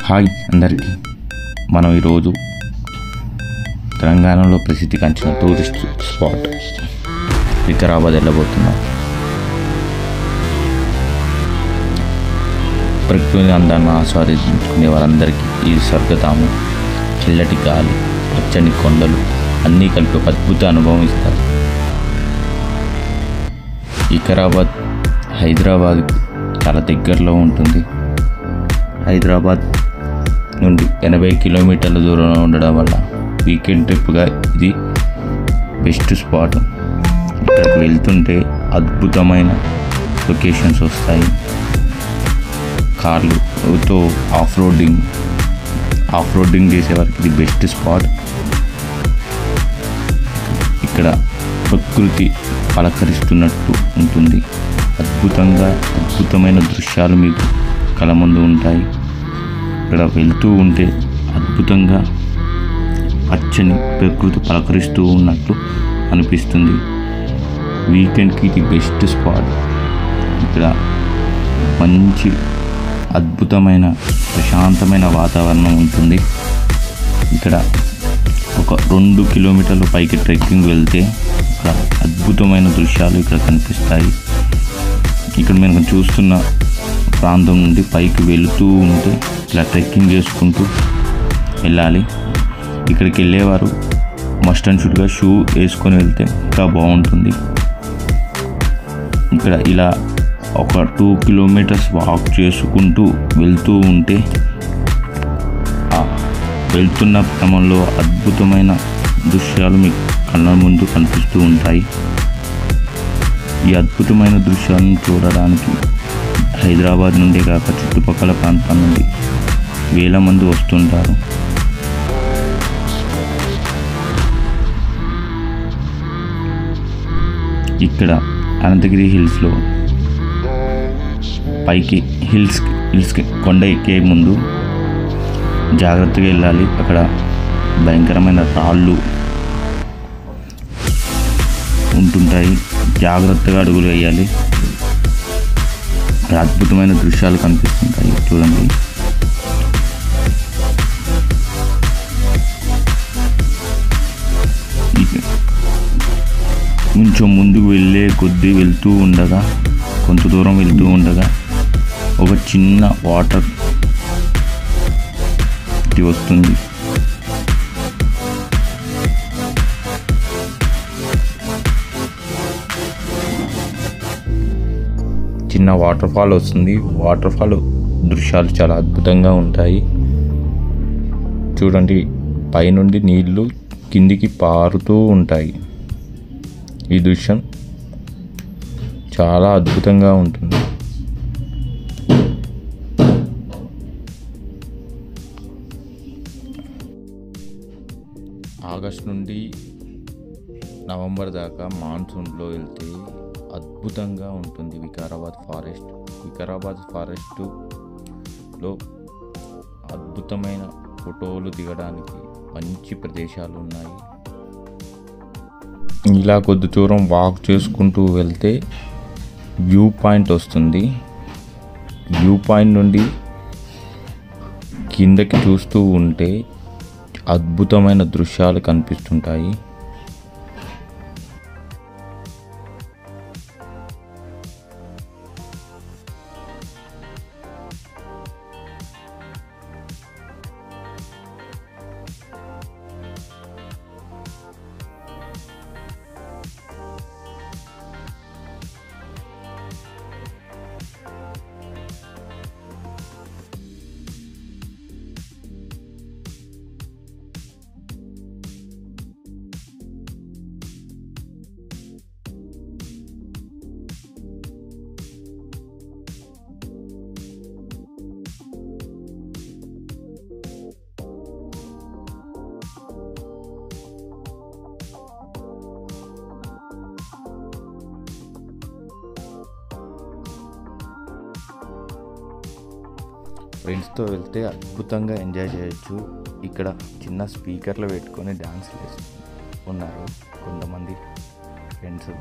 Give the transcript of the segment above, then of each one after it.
Hi అందరికీ. మనం ఈరోజు తెలంగాణలో ప్రసిద్ధిగాంచిన టూరిస్ట్ స్పాట్ వికారాబాద్ వెళ్ళబోతున్నాం. ప్రకృతి అందాన్ని ఆస్వాదించుకునే వారందరికీ ఈ స్వర్గధామం, చల్లటి గాలి, పచ్చని కొండలు అన్నీ కలిపి ఒక అద్భుత అనుభవం ఇస్తారు. వికారాబాద్ హైదరాబాద్ చాలా దగ్గరలో ఉంటుంది. హైదరాబాద్ నుండి 80 కిలోమీటర్ల దూరంలో ఉండడం వల్ల వీకెండ్ ట్రిప్గా ఇది బెస్ట్ స్పాట్. ఇక్కడికి వెళ్తుంటే అద్భుతమైన లొకేషన్స్ వస్తాయి. కార్లుతో ఆఫ్ రోడింగ్ చేసేవారికి ఇది బెస్ట్ స్పాట్. ఇక్కడ ప్రకృతి పలకరిస్తున్నట్టు ఉంటుంది. అద్భుతమైన దృశ్యాలు మీకు కళ్ళ ముందు ఉంటాయి. ఇక్కడ వెళ్తూ ఉంటే అద్భుతంగా పచ్చని ప్రకృతి పలకరిస్తూ ఉన్నట్టు అనిపిస్తుంది. వీకెండ్కి ఇది బెస్ట్ స్పాట్. ఇక్కడ మంచి అద్భుతమైన ప్రశాంతమైన వాతావరణం ఉంటుంది. ఇక్కడ ఒక 2 కిలోమీటర్ల పైకి ట్రెక్కింగ్ వెళ్తే ఇక్కడ అద్భుతమైన దృశ్యాలు ఇక్కడ కనిపిస్తాయి. ఇక్కడ మనం చూస్తున్న ప్రాంతం నుండి పైకి వెళుతూ ఉంటే ఇలా ట్రెక్కింగ్ చేసుకుంటూ వెళ్ళాలి. ఇక్కడికి వెళ్ళేవారు మస్ట్ అండ్ షుడ్గా షూ వేసుకొని వెళ్తే ఇంకా బాగుంటుంది. ఇక్కడ ఇలా ఒక 2 కిలోమీటర్స్ వాక్ చేసుకుంటూ వెళ్తూ ఉంటే వెళ్తున్న క్రమంలో అద్భుతమైన దృశ్యాలు మీకు కళ్ళ ముందు కనిపిస్తూ ఉంటాయి. ఈ అద్భుతమైన దృశ్యాలను చూడడానికి హైదరాబాద్ నుండి కాక చుట్టుపక్కల ప్రాంతాల నుండి వేల మంది వస్తుంటారు. ఇక్కడ అనంతగిరి హిల్స్లో పైకి హిల్స్కి కొండ ఎక్కే ముందు జాగ్రత్తగా వెళ్ళాలి. అక్కడ భయంకరమైన రాళ్ళు ఉంటుంటాయి. జాగ్రత్తగా అడుగులు వేయాలి. అద్భుతమైన దృశ్యాలు కనిపిస్తుంటాయి. చూడండి, కొంచెం ముందుకు కొంత దూరం వెళ్తూ ఉండగా ఒక చిన్న వాటర్ వస్తుంది. చిన్న వాటర్ ఫాల్ వస్తుంది. వాటర్ ఫాల్ దృశ్యాలు చాలా అద్భుతంగా ఉంటాయి. చూడండి, పైనుండి నీళ్లు కిందికి పారుతూ ఉంటాయి. ఈ దృశ్యం చాలా అద్భుతంగా ఉంటుంది. ఆగస్ట్ నుండి నవంబర్ దాకా మాన్సూన్లో వెళ్తే అద్భుతంగా ఉంటుంది. వికారాబాద్ ఫారెస్ట్లో అద్భుతమైన ఫోటోలు దిగడానికి మంచి ప్రదేశాలు ఉన్నాయి. ఇలా కొద్ది దూరం వాక్ చేసుకుంటూ వెళ్తే వ్యూ పాయింట్ వస్తుంది. వ్యూ పాయింట్ నుండి కిందకి చూస్తూ ఉంటే అద్భుతమైన దృశ్యాలు కనిపిస్తుంటాయి. ఫ్రెండ్స్తో వెళ్తే అద్భుతంగా ఎంజాయ్ చేయొచ్చు. ఇక్కడ చిన్న స్పీకర్లు పెట్టుకొని డాన్స్ ఉన్నారు కొంతమంది ఫ్రెండ్స్.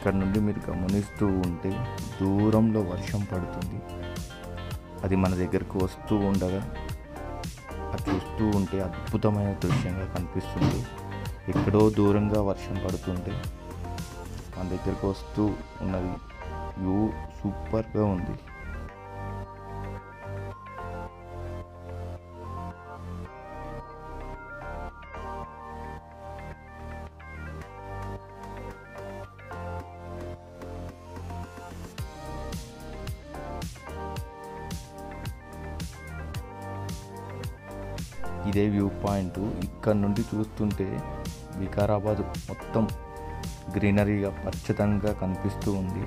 ఇక్కడ నుండి మీరు గమనిస్తూ ఉంటే దూరంలో వర్షం పడుతుంది. అది మన దగ్గరకు వస్తూ ఉండగా అది చూస్తూ ఉంటే అద్భుతమైన దృశ్యంగా కనిపిస్తుంది. ఎక్కడో దూరంగా వర్షం పడుతుంటే మన దగ్గరకు వస్తూ ఉన్నది. వ్యూ సూపర్గా ఉంది. ఇదే వ్యూ పాయింట్. ఇక్కడ నుండి చూస్తుంటే వికారాబాద్ మొత్తం గ్రీనరీగా పచ్చదనంగా కనిపిస్తూ ఉంది.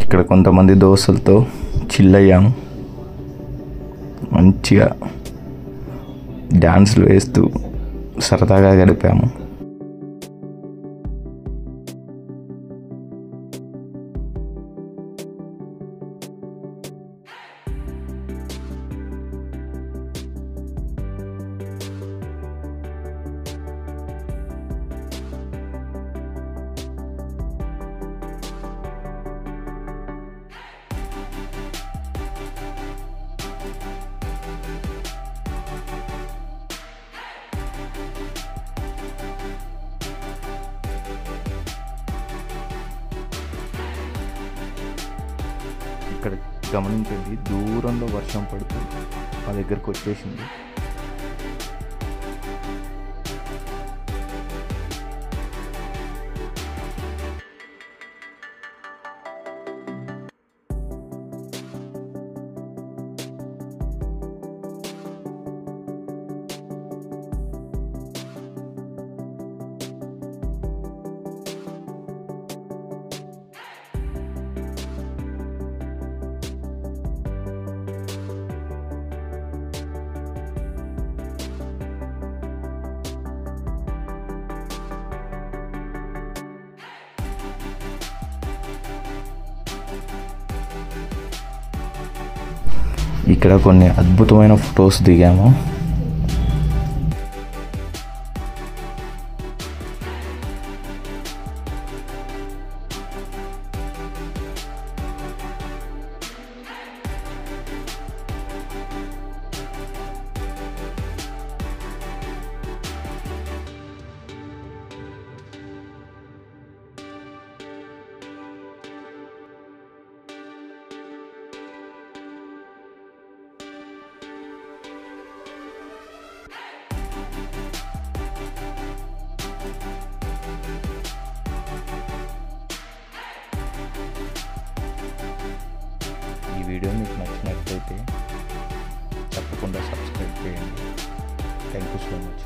ఇక్కడ కొంతమంది దోస్తులతో చిల్ అయ్యాము. మంచిగా డ్యాన్సులు వేస్తూ సరదాగా గడిపాము. ఇక్కడ గమనించండి, దూరంలో వర్షం పడుతూ మా దగ్గరకు వచ్చేసింది. ఇక్కడ కొన్ని అద్భుతమైన ఫొటోస్ దిగాము. ఈ వీడియో మీకు నచ్చినట్లయితే తప్పకుండా సబ్స్క్రైబ్ చేయండి. Thank you so much.